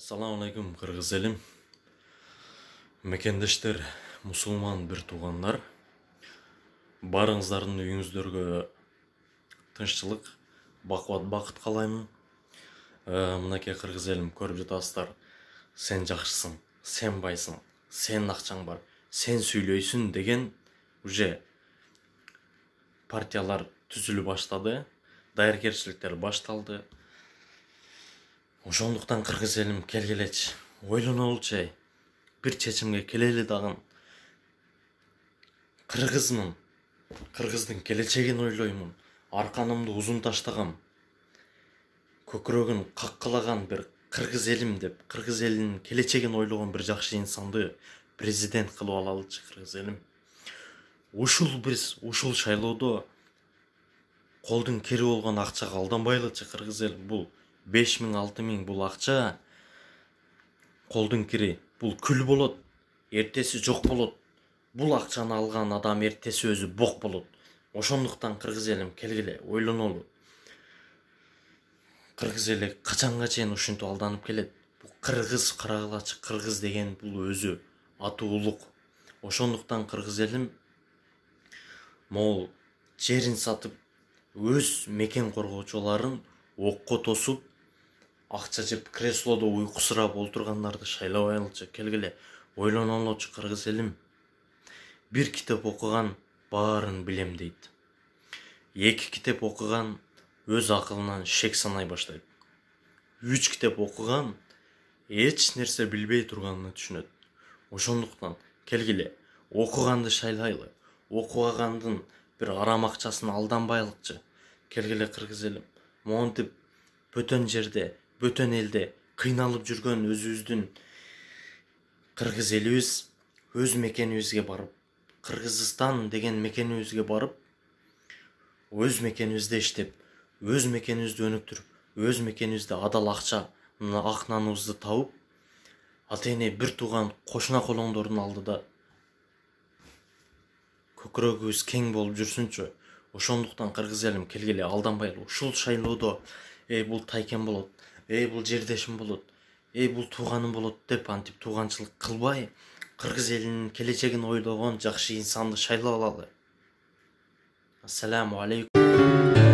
Assalamu alaikum Kırgız elim. Мекендештер, мусулман бир туугандар. Барыңыздардын үйүңүздөргө тынччылык, бакубат бакыт каалаймын. Мынакей Кыргыз элим, көрүп жатасыздар. Сен жакшысың, сен байсың, сенин акчаң бар, сен сүйлөйсүң деген уже партиялар түзүлүп баштады. Даяркерчиликтер башталды. Ошондуктан Кыргыз элим келгилечи, ойлонолучу, бир чечимге келели дагы. Кыргызмын, Кыргыздын келечегин ойлоймун, арканымды узун таштагам, көкүрөгүн каккылаган бир Кыргыз элим деп, Кыргыз элинин келечегин ойлогон бир жакшы инсанды президент кылып алалычы Кыргыз элим. Ушул шайлоодо колдун кири болгон акчага алданбайлычы Кыргыз элим. Бул 5000-6000 бул акча колдун кири. Бул күл болот, эртеси жок болот. Бул акчаны алган адам эртеси өзү бок болот. Ошондуктан Кыргыз элим келгиле, ойлонолу. Кыргыз эли качанга чейин ушинтип алданып келет? Бул Кыргыз, карагылачы Кыргыз деген бул өзү аты улук. Ошондуктан Кыргыз элим могул жерин сатып, өз мекен коргоочуларын окко тосуп, акча жеп креслодо уйкусурап олтургандарды шайлабайлычы. Келгиле, ойлонолучу Кыргыз элим. Бир китеп окуган баарын билем дейт. 2 китеп окуган өз акылынан шек санай баштайт. 3 китеп окуган эч нерсе билбей турганын түшүнөт. Ошондуктан келгиле, окуганды шайлайлы, окубагандын бир арам акчасын алданбайлыкчы. Келгиле Кыргыз элим, монтип бөтөн жерде, бөтөн элде кыйналып жүргөн өзүбүздүн Кыргыз элибиз өз мекенибизге барып, Кыргызстан деген мекенибизге барып, өз мекенибизде иштеп, өз мекенибизди өнүктүрүп, өз мекенибизде адал акча, ак наныбызды табып, атене бир тууган кошуна колоңдордун алдыда көкүрөгүбүз кең болуп жүрсүнчү. Ошондуктан Кыргыз элим келгиле, алданбайлы. Ушул шайлоодо бул тайкен болот, бул жердешим болот, бул тууганым болот деп антип тууганчылык кылбай, Кыргыз элинин келечегин ойлогон жакшы инсанды шайлап алалы. Ассаламу алейкум.